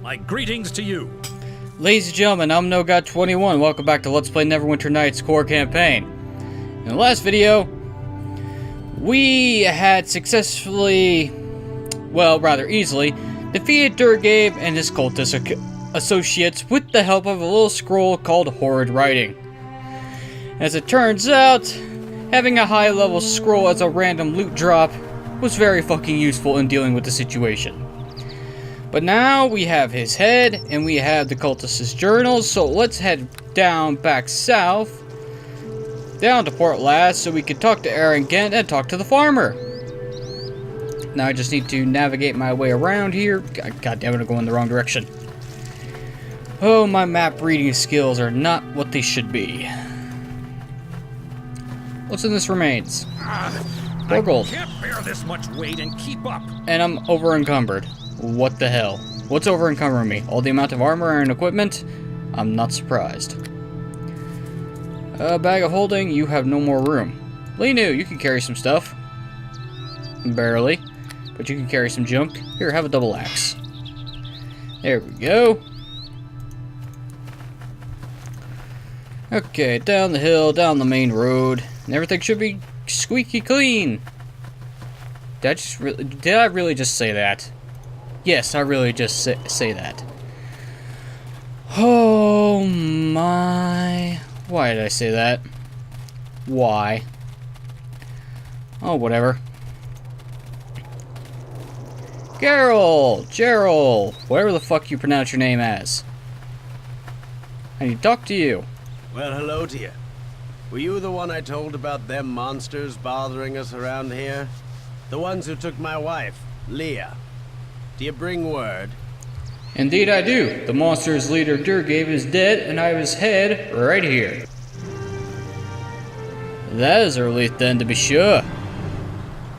My greetings to you. Ladies and gentlemen, I'm NoGod21. Welcome back to Let's Play Neverwinter Nights core campaign. In the last video, we had successfully, well, rather easily, defeated Durgabe and his cultist associates with the help of a little scroll called Horrid Writing. As it turns out, having a high-level scroll as a random loot drop was very fucking useful in dealing with the situation. But now we have his head, and we have the cultist's journals, so let's head down back south, down to Port Last, so we can talk to Aaron Gent and talk to the farmer. Now I just need to navigate my way around here. God damn it, I'm going the wrong direction. Oh, my map reading skills are not what they should be. What's in this remains? 4 gold. I can't bear this much weight and keep up. And I'm over encumbered. What the hell? What's over encumbering me? All the amount of armor and equipment? I'm not surprised. Bag of holding, you have no more room. Linu, you can carry some stuff. Barely. But you can carry some junk. Here, have a double axe. There we go. Okay, down the hill, down the main road. And everything should be squeaky clean. Did I really just say that? Yes, I really just say that. Oh my. Why did I say that? Why? Oh, whatever. Gerald, whatever the fuck you pronounce your name as. I need to talk to you. Well, hello to you. Were you the one I told about them monsters bothering us around here? The ones who took my wife, Leah. Do you bring word? Indeed I do. The monster's leader Durgabe is dead, and I have his head right here. That is a relief then, to be sure.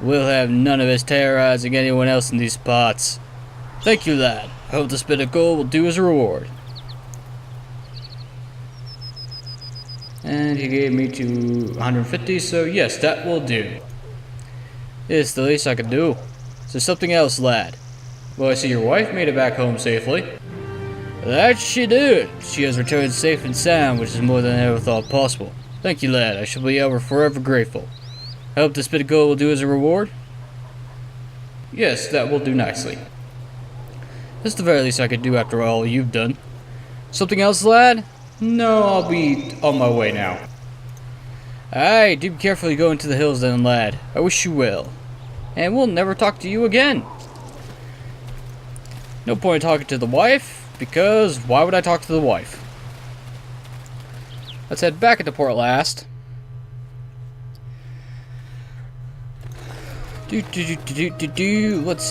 We'll have none of us terrorizing anyone else in these parts. Thank you, lad. I hope this bit of gold will do as a reward. And he gave me to 150, so yes, that will do. It's the least I can do. So something else, lad. Well, I see your wife made it back home safely. That she did. She has returned safe and sound, which is more than I ever thought possible. Thank you, lad. I shall be ever forever grateful. I hope this bit of gold will do as a reward. Yes, that will do nicely. That's the very least I could do after all you've done. Something else, lad? No, I'll be on my way now. Aye, do be careful you go into the hills then, lad. I wish you well. And we'll never talk to you again. No point in talking to the wife, because why would I talk to the wife? Let's head back into Port Last. Let's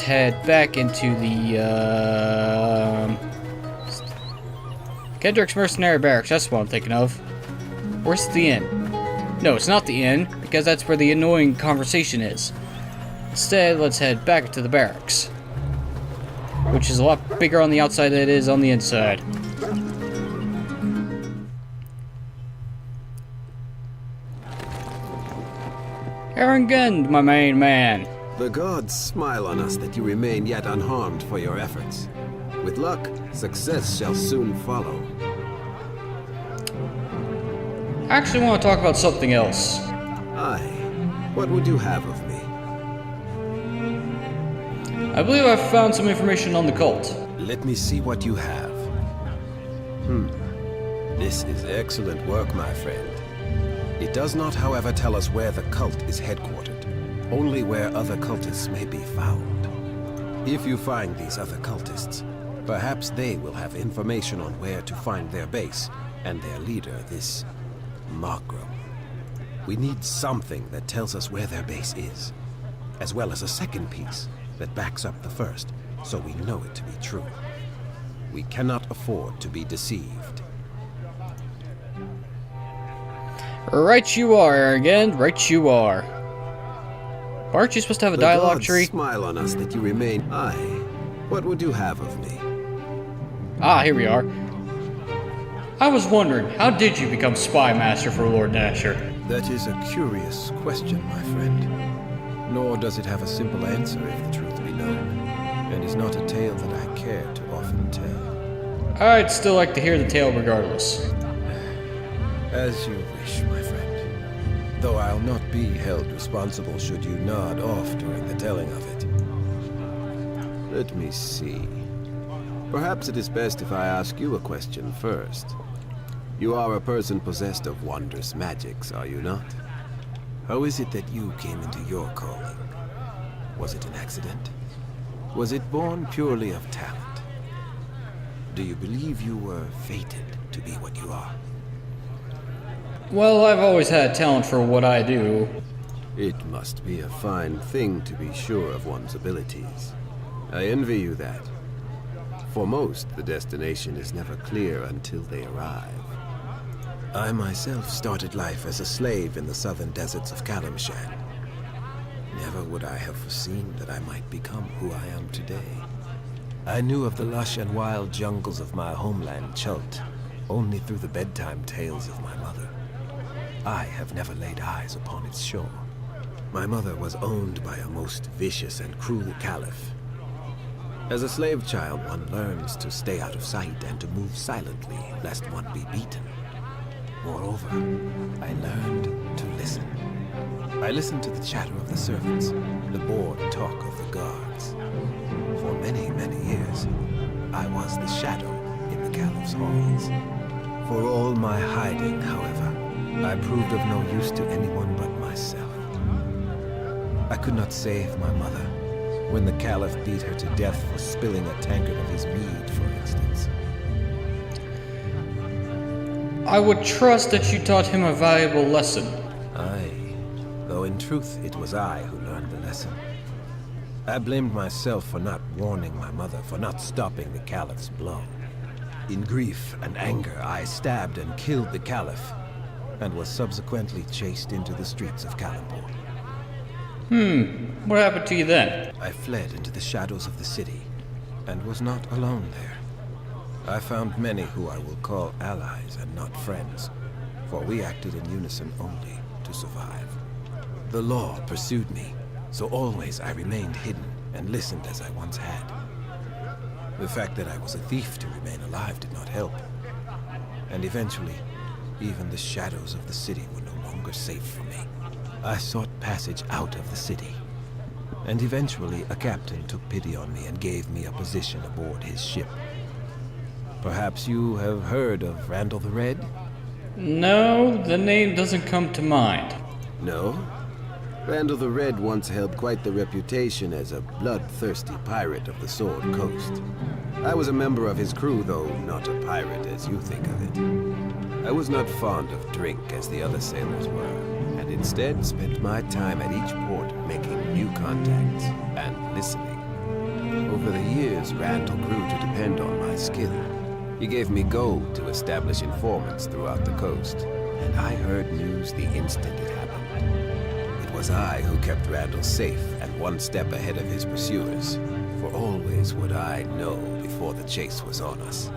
head back into the Kendrick's Mercenary Barracks. That's what I'm thinking of. Where's the inn? No, it's not the inn, because that's where the annoying conversation is. Instead, let's head back to the barracks, which is a lot bigger on the outside than it is on the inside. Aaron Gent, my main man. The gods smile on us that you remain yet unharmed for your efforts. With luck, success shall soon follow. I actually want to talk about something else. Aye. What would you have of me? I believe I've found some information on the cult. Let me see what you have. This is excellent work, my friend. It does not, however, tell us where the cult is headquartered, only where other cultists may be found. If you find these other cultists, perhaps they will have information on where to find their base and their leader, this Magrum. We need something that tells us where their base is, as well as a second piece that backs up the first, so we know it to be true. We cannot afford to be deceived. Right you are, Aaron. Right you are. Aren't you supposed to have a dialogue tree? Smile on us that you remain. Aye. What would you have of me? Ah, here we are. I was wondering, how did you become spy master for Lord Nasher? That is a curious question, my friend. Nor does it have a simple answer if the truth be known, and is not a tale that I care to often tell. I'd still like to hear the tale regardless. As you wish, my friend. Though I'll not be held responsible should you nod off during the telling of it. Let me see. Perhaps it is best if I ask you a question first. You are a person possessed of wondrous magics, are you not? How is it that you came into your calling? Was it an accident? Was it born purely of talent? Do you believe you were fated to be what you are? Well, I've always had talent for what I do. It must be a fine thing to be sure of one's abilities. I envy you that. For most, the destination is never clear until they arrive. I myself started life as a slave in the southern deserts of Kalimshan. Never would I have foreseen that I might become who I am today. I knew of the lush and wild jungles of my homeland, Chult, only through the bedtime tales of my mother. I have never laid eyes upon its shore. My mother was owned by a most vicious and cruel caliph. As a slave child, one learns to stay out of sight and to move silently, lest one be beaten. Moreover, I learned to listen. I listened to the chatter of the servants, the bored talk of the guards. For many, many years, I was the shadow in the caliph's halls. For all my hiding, however, I proved of no use to anyone but myself. I could not save my mother when the caliph beat her to death for spilling a tankard of his mead, for instance. I would trust that you taught him a valuable lesson. Aye, though in truth it was I who learned the lesson. I blamed myself for not warning my mother, for not stopping the caliph's blow. In grief and anger, I stabbed and killed the caliph, and was subsequently chased into the streets of Kalimpur. What happened to you then? I fled into the shadows of the city, and was not alone there. I found many who I will call allies and not friends, for we acted in unison only to survive. The law pursued me, so always I remained hidden and listened as I once had. The fact that I was a thief to remain alive did not help. And eventually, even the shadows of the city were no longer safe for me. I sought passage out of the city. And eventually, a captain took pity on me and gave me a position aboard his ship. Perhaps you have heard of Randall the Red? No, the name doesn't come to mind. No? Randall the Red once held quite the reputation as a bloodthirsty pirate of the Sword Coast. I was a member of his crew, though not a pirate as you think of it. I was not fond of drink as the other sailors were, and instead spent my time at each port making new contacts and listening. Over the years, Randall grew to depend on my skill. He gave me gold to establish informants throughout the coast, and I heard news the instant it happened. It was I who kept Randall safe and one step ahead of his pursuers, for always would I know before the chase was on us.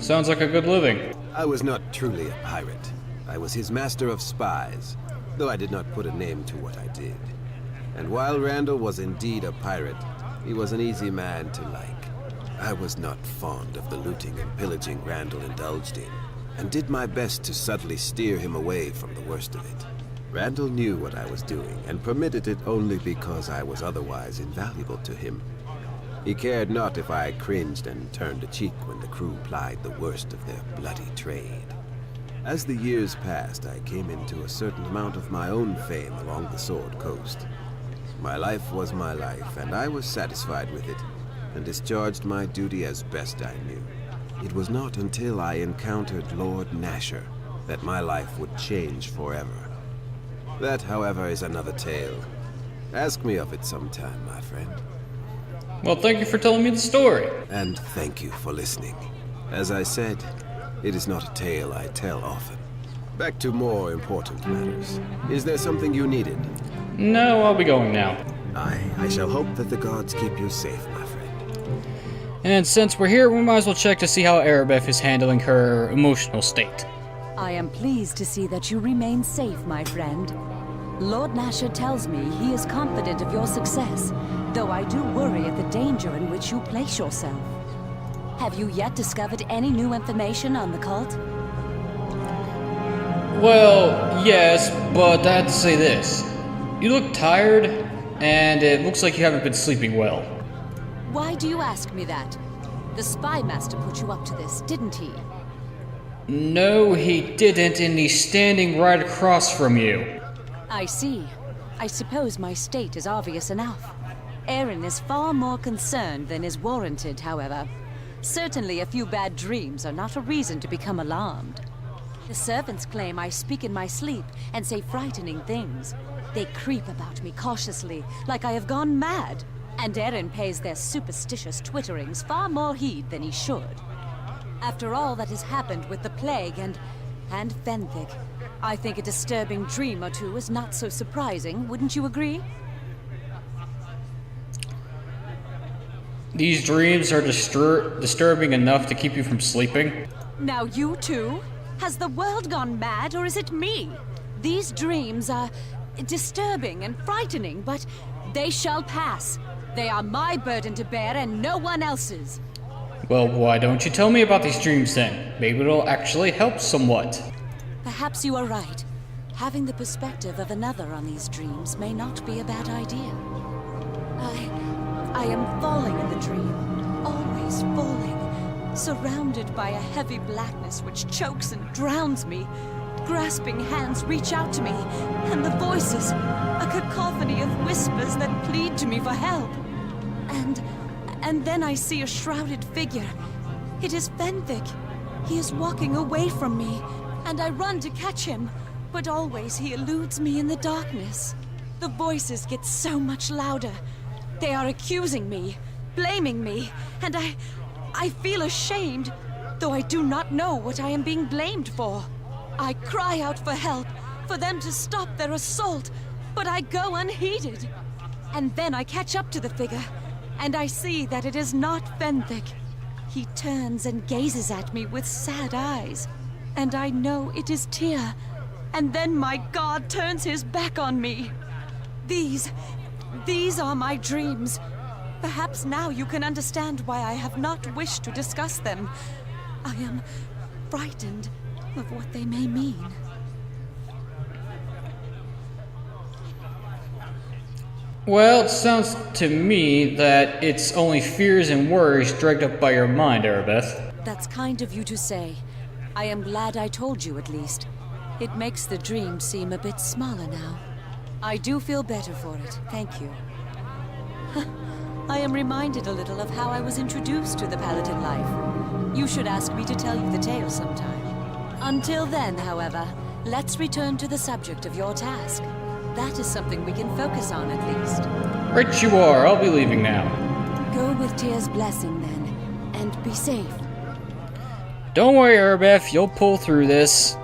Sounds like a good living. I was not truly a pirate. I was his master of spies, though I did not put a name to what I did. And while Randall was indeed a pirate, he was an easy man to like. I was not fond of the looting and pillaging Randall indulged in, and did my best to subtly steer him away from the worst of it. Randall knew what I was doing, and permitted it only because I was otherwise invaluable to him. He cared not if I cringed and turned a cheek when the crew plied the worst of their bloody trade. As the years passed, I came into a certain amount of my own fame along the Sword Coast. My life was my life, and I was satisfied with it, and discharged my duty as best I knew. It was not until I encountered Lord Nasher that my life would change forever. That, however, is another tale. Ask me of it sometime, my friend. Well, thank you for telling me the story. And thank you for listening. As I said, it is not a tale I tell often. Back to more important matters. Is there something you needed? No, I'll be going now. I shall hope that the gods keep you safe, my friend. And since we're here, we might as well check to see how Arabeth is handling her emotional state. I am pleased to see that you remain safe, my friend. Lord Nasher tells me he is confident of your success, though I do worry at the danger in which you place yourself. Have you yet discovered any new information on the cult? Well, yes, but I have to say this. You look tired, and it looks like you haven't been sleeping well. Why do you ask me that? The spy master put you up to this, didn't he? No, he didn't, and he's standing right across from you. I see. I suppose my state is obvious enough. Aaron is far more concerned than is warranted, however. Certainly a few bad dreams are not a reason to become alarmed. The servants claim I speak in my sleep and say frightening things. They creep about me cautiously, like I have gone mad. And Aaron pays their superstitious twitterings far more heed than he should. After all that has happened with the plague and Fenthic, I think a disturbing dream or two is not so surprising, wouldn't you agree? These dreams are disturbing enough to keep you from sleeping? Now you too? Has the world gone mad, or is it me? These dreams are disturbing and frightening, but they shall pass. They are my burden to bear and no one else's. Well, why don't you tell me about these dreams then? Maybe it'll actually help somewhat. Perhaps you are right. Having the perspective of another on these dreams may not be a bad idea. I am falling in the dream, always falling, surrounded by a heavy blackness which chokes and drowns me. Grasping hands reach out to me, and the voices, a cacophony of whispers that plead to me for help. And then I see a shrouded figure. It is Fenthic. He is walking away from me, and I run to catch him, but always he eludes me in the darkness. The voices get so much louder. They are accusing me, blaming me, and I feel ashamed, though I do not know what I am being blamed for. I cry out for help, for them to stop their assault, but I go unheeded. And then I catch up to the figure, and I see that it is not Fenthic. He turns and gazes at me with sad eyes, and I know it is Tyr. And then my god turns his back on me. These are my dreams. Perhaps now you can understand why I have not wished to discuss them. I am frightened of what they may mean. Well, it sounds to me that it's only fears and worries dragged up by your mind, Arabeth. That's kind of you to say. I am glad I told you at least. It makes the dream seem a bit smaller now. I do feel better for it, thank you. I am reminded a little of how I was introduced to the Paladin life. You should ask me to tell you the tale sometime. Until then, however, let's return to the subject of your task. That is something we can focus on at least. Right you are, I'll be leaving now. Go with Tyr's blessing then, and be safe. Don't worry, Arabeth, you'll pull through this.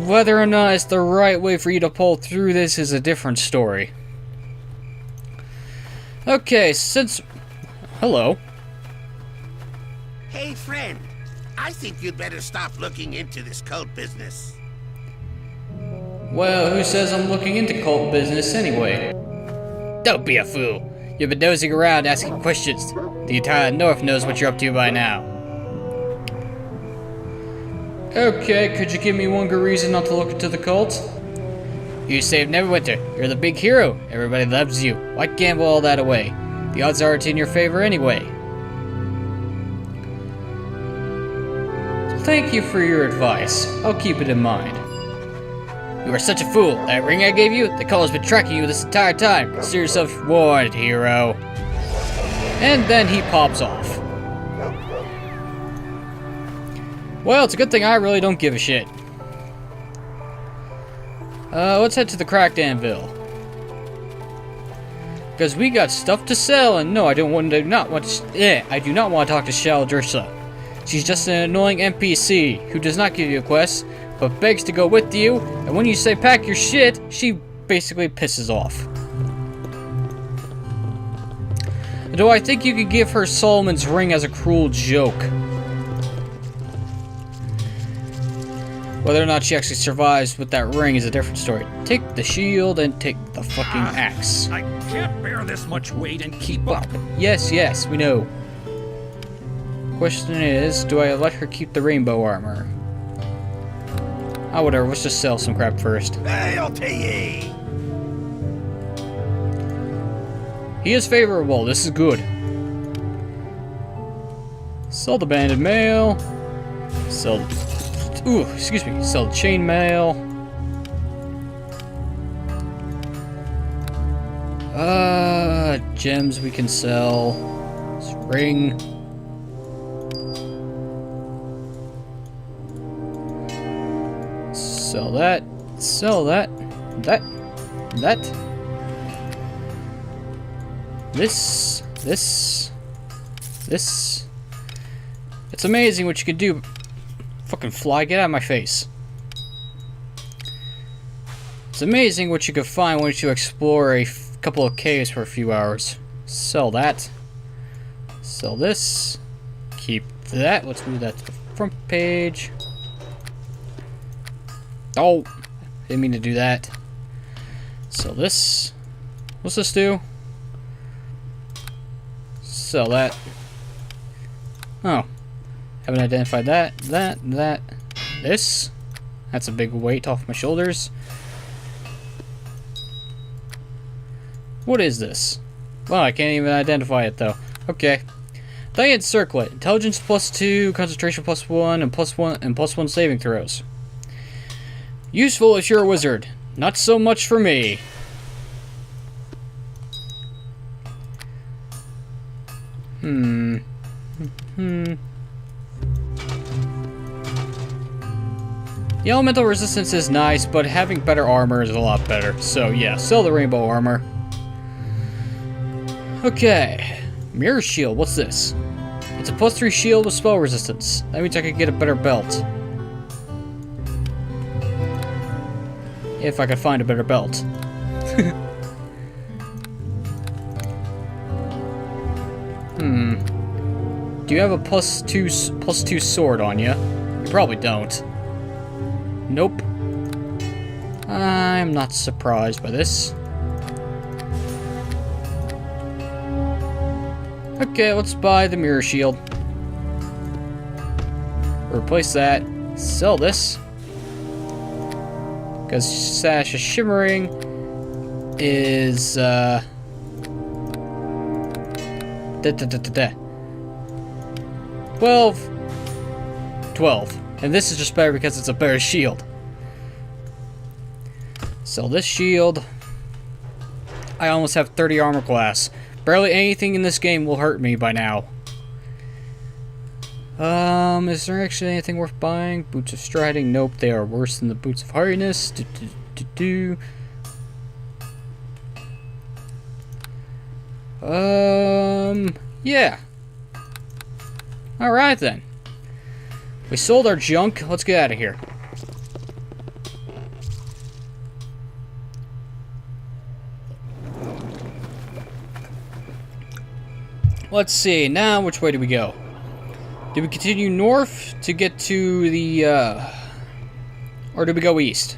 Whether or not it's the right way for you to pull through this is a different story. Okay, hello. Hey, friend. I think you'd better stop looking into this cult business. Well, who says I'm looking into cult business anyway? Don't be a fool. You've been nosing around asking questions. The entire North knows what you're up to by now. Okay, could you give me one good reason not to look into the cult? You saved Neverwinter. You're the big hero. Everybody loves you. Why gamble all that away? The odds aren't in your favor anyway. Thank you for your advice. I'll keep it in mind. You are such a fool. That ring I gave you, the cult has been tracking you this entire time. Consider yourself warned, hero. And then he pops off. Well, it's a good thing I really don't give a shit. Let's head to the Cracked Anvil. Because we got stuff to sell, and no, I do not want to talk to Shaldrissa. She's just an annoying NPC who does not give you a quest, but begs to go with you, and when you say pack your shit, she basically pisses off. Though I think you could give her Solomon's ring as a cruel joke. Whether or not she actually survives with that ring is a different story. Take the shield and take the fucking axe. I can't bear this much weight and keep up. Yes, we know. question is, do I let her keep the rainbow armor? Ah, whatever, let's just sell some crap first. I'll tell ye. He is favorable, this is good. Sell the banded mail. Sell... Ooh, excuse me. Sell the chainmail. Gems we can sell. This ring. Sell that. Sell that. That. This. It's amazing what you can do. Fucking fly, get out of my face. It's amazing what you can find once you explore a couple of caves for a few hours. Sell that. Sell this. Keep that. Let's move that to the front page. Oh, didn't mean to do that. Sell this. What's this do? Sell that. Oh. Haven't identified that. This. That's a big weight off my shoulders. What is this? Well, I can't even identify it though. Okay. Diane Circlet. Intelligence +2, concentration +1, and +1 saving throws. Useful if you're a wizard. Not so much for me. The elemental resistance is nice, but having better armor is a lot better. So yeah, sell the rainbow armor. Okay. Mirror shield, what's this? It's a +3 shield with spell resistance. That means I could get a better belt. If I could find a better belt. Do you have a +2 sword on you? You probably don't. Nope. I'm not surprised by this. Okay, let's buy the mirror shield. Replace that. Sell this. Because Sash of Shimmering is 12. And this is just better because it's a better shield. Sell this shield. I almost have 30 armor class. Barely anything in this game will hurt me by now. Is there actually anything worth buying? Boots of Striding? Nope, they are worse than the Boots of Hardiness. Yeah. Alright then. We sold our junk. Let's get out of here. Let's see. Now, which way do we go? Do we continue north to get to the, or do we go east?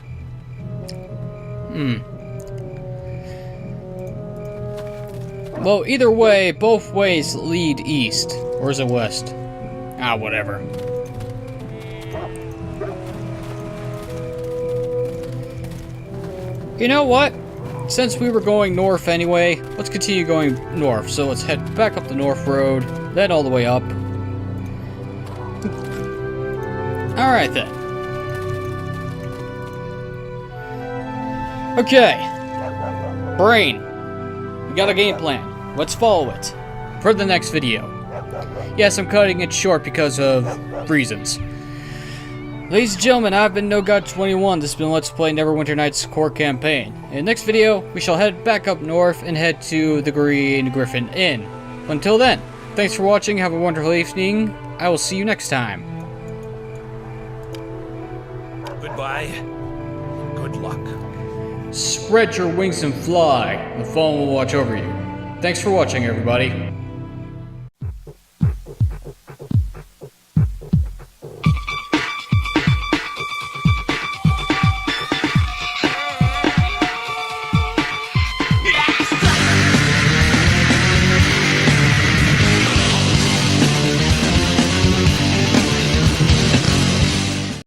Well, either way, both ways lead east. Or is it west? Ah, whatever. You know what? Since we were going north anyway, let's continue going north. So let's head back up the north road, then all the way up. Alright then. Okay. Brain. We got a game plan. Let's follow it. For the next video. Yes, I'm cutting it short because of reasons. Ladies and gentlemen, I've been NoGod21. This has been Let's Play Neverwinter Nights Core Campaign. In the next video, we shall head back up north and head to the Green Griffin Inn. Until then, thanks for watching, have a wonderful evening. I will see you next time. Goodbye. Good luck. Spread your wings and fly. The phone will watch over you. Thanks for watching, everybody.